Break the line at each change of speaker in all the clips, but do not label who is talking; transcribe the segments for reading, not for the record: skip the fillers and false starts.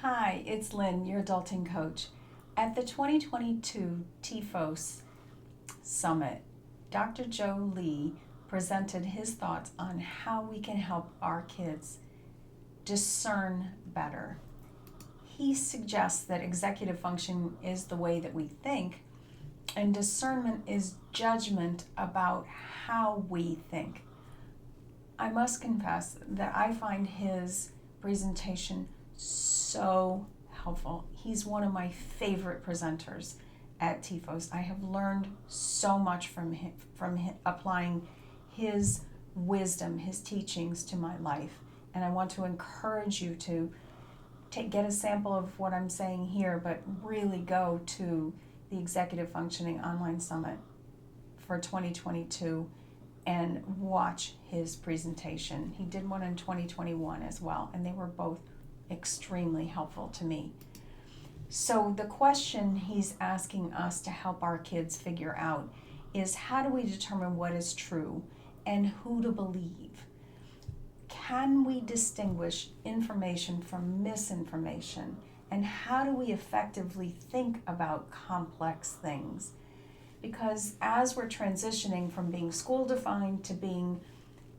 Hi, it's Lynn, your adulting coach. At the 2022 TEFOS Summit, Dr. Joe Lee presented his thoughts on how we can help our kids discern better. He suggests that executive function is the way that we think, and discernment is judgment about how we think. I must confess that I find his presentation so helpful. He's one of my favorite presenters at TEFOS. I have learned so much from him, applying his wisdom, his teachings to my life. And I want to encourage you to get a sample of what I'm saying here, but really go to the Executive Functioning Online Summit for 2022 and watch his presentation. He did one in 2021 as well, and they were both extremely helpful to me. So the question he's asking us to help our kids figure out is, how do we determine what is true and who to believe? Can we distinguish information from misinformation? And how do we effectively think about complex things? Because as we're transitioning from being school-defined to being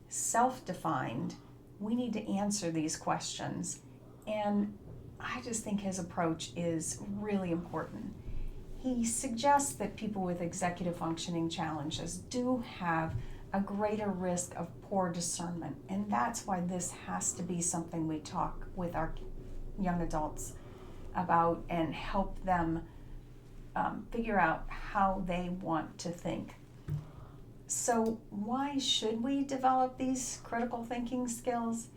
self-defined, we need to answer these questions. And I just think his approach is really important. He suggests that people with executive functioning challenges do have a greater risk of poor discernment, and that's why this has to be something we talk with our young adults about and help them figure out how they want to think. So why should we develop these critical thinking skills?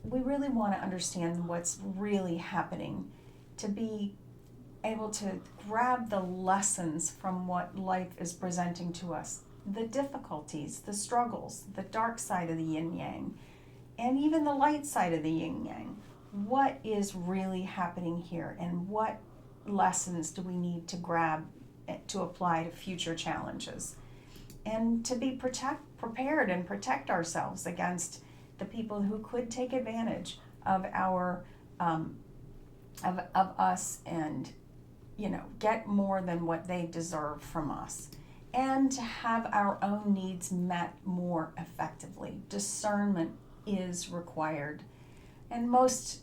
We really want to understand what's really happening, to be able to grab the lessons from what life is presenting to us, the difficulties, the struggles, the dark side of the yin-yang, and even the light side of the yin-yang. What is really happening here, and what lessons do we need to grab to apply to future challenges, and to be prepared and protect ourselves against the people who could take advantage of our of us and get more than what they deserve from us, and to have our own needs met more effectively. Discernment is required. And most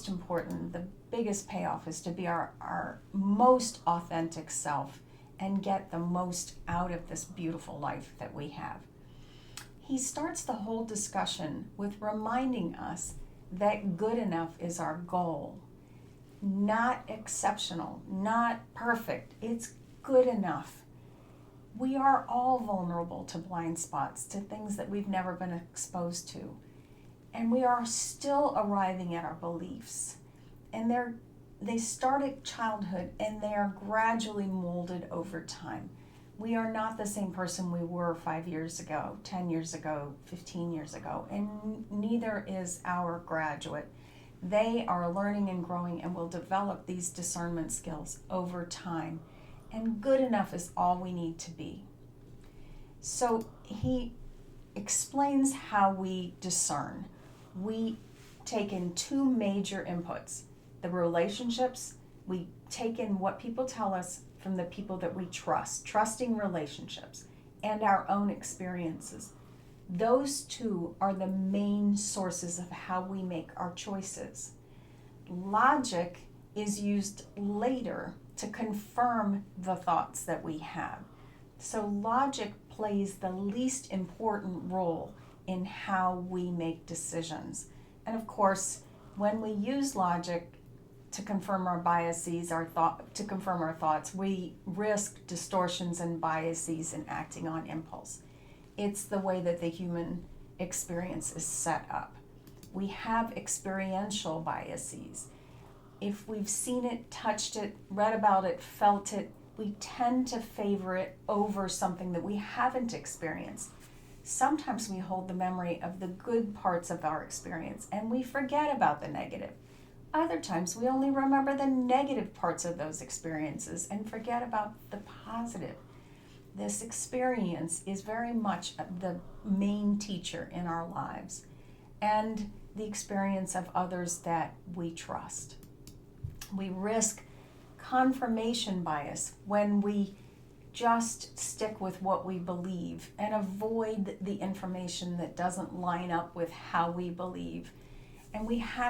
important, the biggest payoff is to be our most authentic self and get the most out of this beautiful life that we have. He starts the whole discussion with reminding us that good enough is our goal. Not exceptional, not perfect. It's good enough. We are all vulnerable to blind spots, to things that we've never been exposed to. And we are still arriving at our beliefs. And they start at childhood and they are gradually molded over time. We are not the same person we were 5 years ago, 10 years ago, 15 years ago, and neither is our graduate. They are learning and growing and will develop these discernment skills over time. And good enough is all we need to be. So he explains how we discern. We take in two major inputs: the relationships. We take in what people tell us from the people that we trust, trusting relationships, and our own experiences. Those two are the main sources of how we make our choices. Logic is used later to confirm the thoughts that we have. So logic plays the least important role in how we make decisions. And of course, when we use logic to confirm our biases, to confirm our thoughts, we risk distortions and biases in acting on impulse. It's the way that the human experience is set up. We have experiential biases. If we've seen it, touched it, read about it, felt it, we tend to favor it over something that we haven't experienced. Sometimes we hold the memory of the good parts of our experience and we forget about the negative. Other times we only remember the negative parts of those experiences and forget about the positive. This experience is very much the main teacher in our lives, and the experience of others that we trust. We risk confirmation bias when we just stick with what we believe and avoid the information that doesn't line up with how we believe. And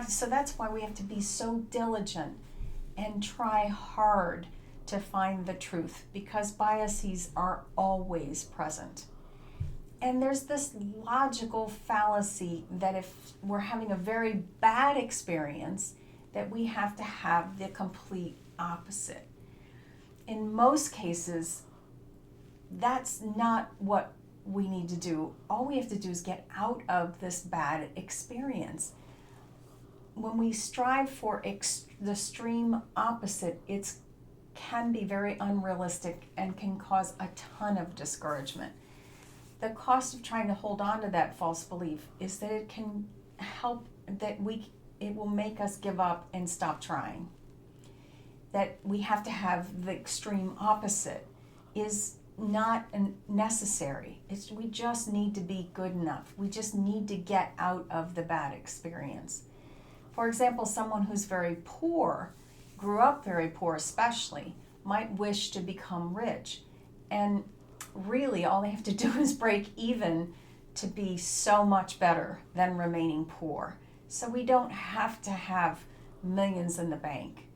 so that's why we have to be so diligent and try hard to find the truth, because biases are always present. And there's this logical fallacy that if we're having a very bad experience, that we have to have the complete opposite. In most cases, that's not what we need to do. All we have to do is get out of this bad experience. When we strive for the extreme opposite, it can be very unrealistic and can cause a ton of discouragement. The cost of trying to hold on to that false belief is that it can help, it will make us give up and stop trying. That we have to have the extreme opposite is not necessary. We just need to be good enough. We just need to get out of the bad experience. For example, someone who's very poor, grew up very poor especially, might wish to become rich. And really all they have to do is break even to be so much better than remaining poor. So we don't have to have millions in the bank,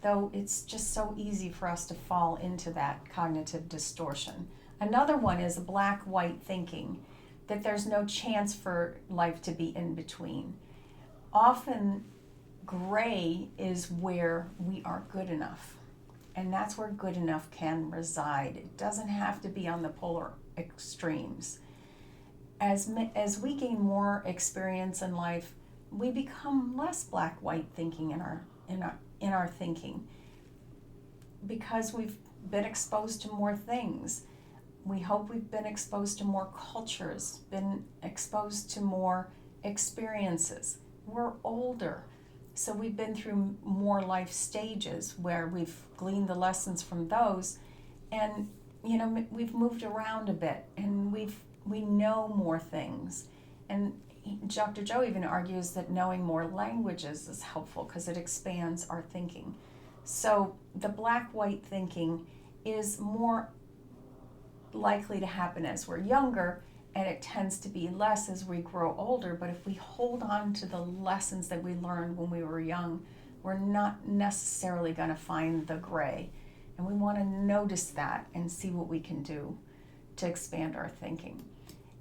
though it's just so easy for us to fall into that cognitive distortion. Another one is black-white thinking, that there's no chance for life to be in between. Often gray is where we are good enough. And that's where good enough can reside. It doesn't have to be on the polar extremes. As we gain more experience in life, we become less black-white thinking in our thinking, because we've been exposed to more things. We hope we've been exposed to more cultures, been exposed to more experiences. We're older. So we've been through more life stages where we've gleaned the lessons from those, and we've moved around a bit, and we know more things. And Dr. Joe even argues that knowing more languages is helpful because it expands our thinking. So the black-white thinking is more likely to happen as we're younger, and it tends to be less as we grow older. But if we hold on to the lessons that we learned when we were young, we're not necessarily going to find the gray. And we want to notice that and see what we can do to expand our thinking.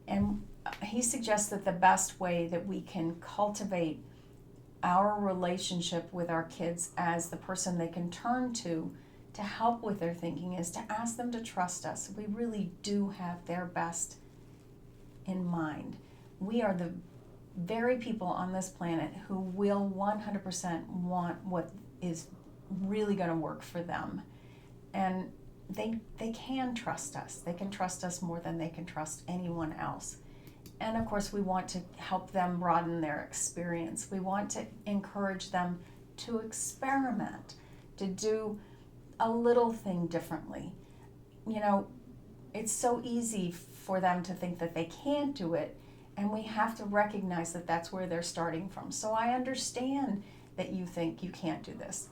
And he suggests that the best way that we can cultivate our relationship with our kids as the person they can turn to help with their thinking is to ask them to trust us. We really do have their best in mind. We are the very people on this planet who will 100% want what is really going to work for them. And they can trust us. They can trust us more than they can trust anyone else. And of course, we want to help them broaden their experience. We want to encourage them to experiment, to do a little thing differently. It's so easy for them to think that they can't do it, and we have to recognize that that's where they're starting from. So I understand that you think you can't do this.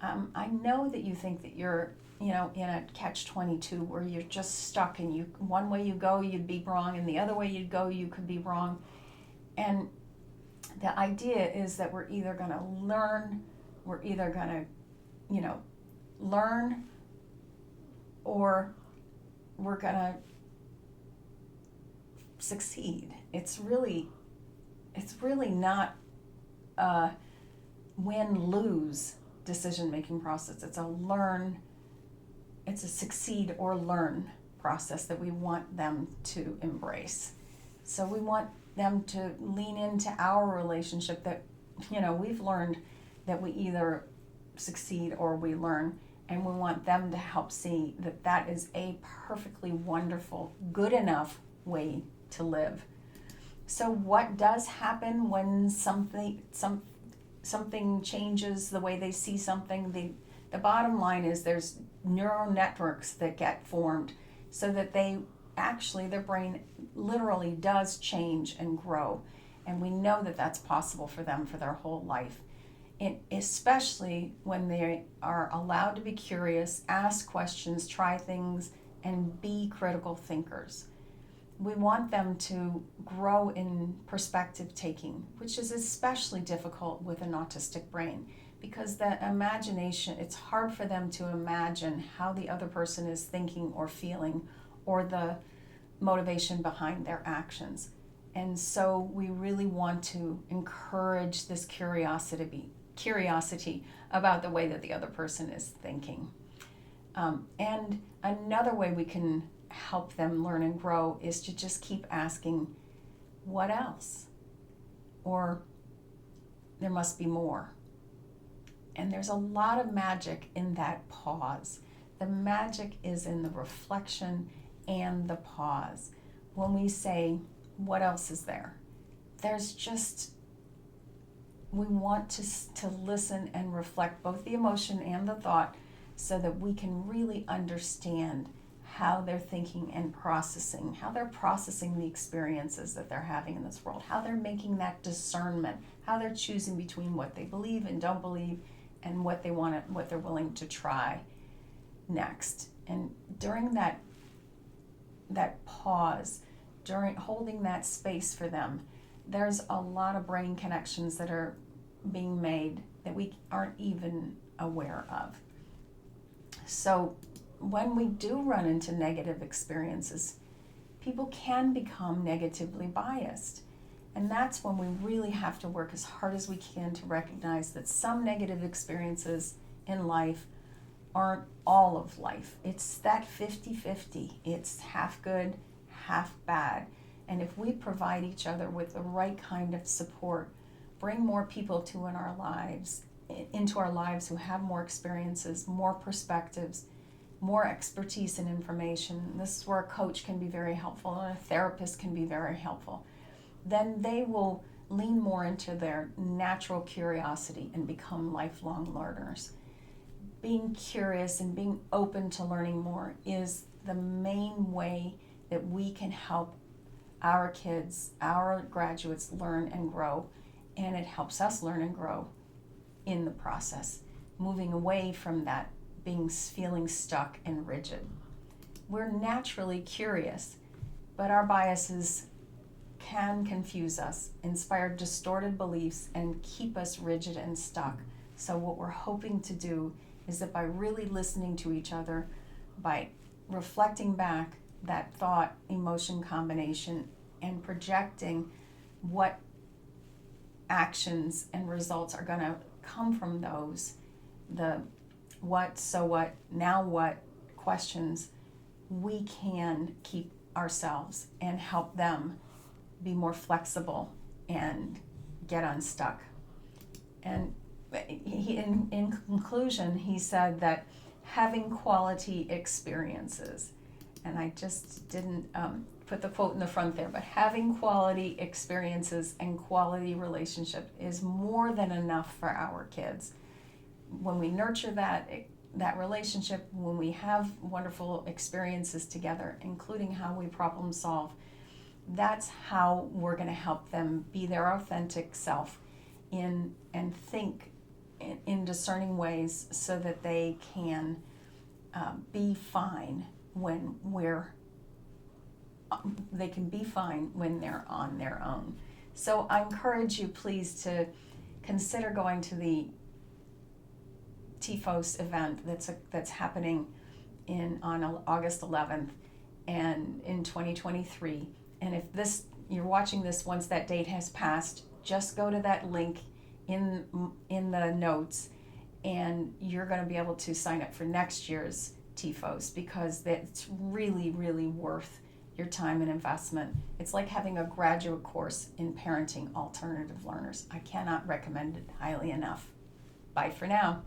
I know that you think that you're in a catch-22 where you're just stuck, and one way you go you'd be wrong, and the other way you'd go you could be wrong. And the idea is that we're either going to learn or we're going to succeed. It's really not a win-lose decision-making process. It's a succeed or learn process that we want them to embrace. So we want them to lean into our relationship that, we've learned that we either succeed or we learn, and we want them to help see that that is a perfectly wonderful, good enough way to live. So what does happen when something changes the way they see something? The bottom line is there's neural networks that get formed so that their brain literally does change and grow. And we know that that's possible for them for their whole life. especially when they are allowed to be curious, ask questions, try things, and be critical thinkers. We want them to grow in perspective taking, which is especially difficult with an autistic brain, because the imagination, it's hard for them to imagine how the other person is thinking or feeling, or the motivation behind their actions. And so we really want to encourage this curiosity about the way that the other person is thinking. And another way we can help them learn and grow is to just keep asking, what else? Or there must be more. And there's a lot of magic in that pause. The magic is in the reflection and the pause. When we say, what else is there? There's just, we want to listen and reflect both the emotion and the thought so that we can really understand how they're thinking and processing, how they're processing the experiences that they're having in this world, how they're making that discernment, how they're choosing between what they believe and don't believe and what they want, what they're willing to try next. And during that pause, during holding that space for them, there's a lot of brain connections that are being made that we aren't even aware of. So when we do run into negative experiences, people can become negatively biased. And that's when we really have to work as hard as we can to recognize that some negative experiences in life aren't all of life. It's that 50-50. It's half good, half bad. And if we provide each other with the right kind of support, bring more people into our lives who have more experiences, more perspectives, more expertise and information. This is where a coach can be very helpful and a therapist can be very helpful. Then they will lean more into their natural curiosity and become lifelong learners. Being curious and being open to learning more is the main way that we can help our kids, our graduates learn and grow, and it helps us learn and grow in the process, moving away from that feeling stuck and rigid. We're naturally curious, but our biases can confuse us, inspire distorted beliefs, and keep us rigid and stuck. So what we're hoping to do is that by really listening to each other, by reflecting back that thought emotion combination and projecting what actions and results are going to come from those, the what, so what, now what questions, we can keep ourselves and help them be more flexible and get unstuck. And in conclusion, he said that having quality experiences, and I just didn't put the quote in the front there, but having quality experiences and quality relationship is more than enough for our kids. When we nurture that relationship, when we have wonderful experiences together, including how we problem solve, that's how we're going to help them be their authentic self and think in discerning ways so that they can be fine when they're on their own. So I encourage you, please, to consider going to the TEFOS event that's happening on August 11th and in 2023. And if you're watching this once that date has passed, just go to that link in the notes, and you're going to be able to sign up for next year's TEFOS, because it's really, really worth your time and investment. It's like having a graduate course in parenting alternative learners. I cannot recommend it highly enough. Bye for now.